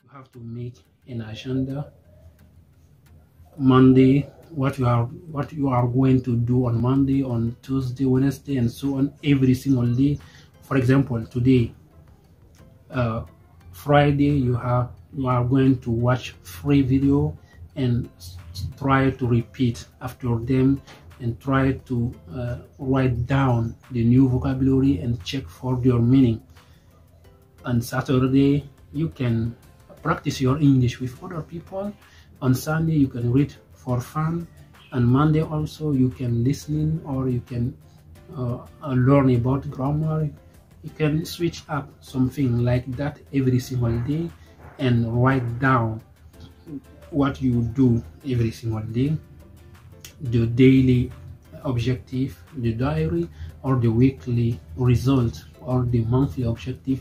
You have to make an agenda. Monday, what you are going to do on Monday, on Tuesday, Wednesday, and so on, every single day. For example, today, Friday, you are going to watch 3 video and try to repeat after them, and try to write down the new vocabulary and check for their meaning. On Saturday, you can practice your English with other people. On Sunday, you can read for fun. On Monday also, you can listen, or you can learn about grammar. You can switch up something like that every single day and write down what you do every single day, the daily objective, the diary, or the weekly result, or the monthly objective.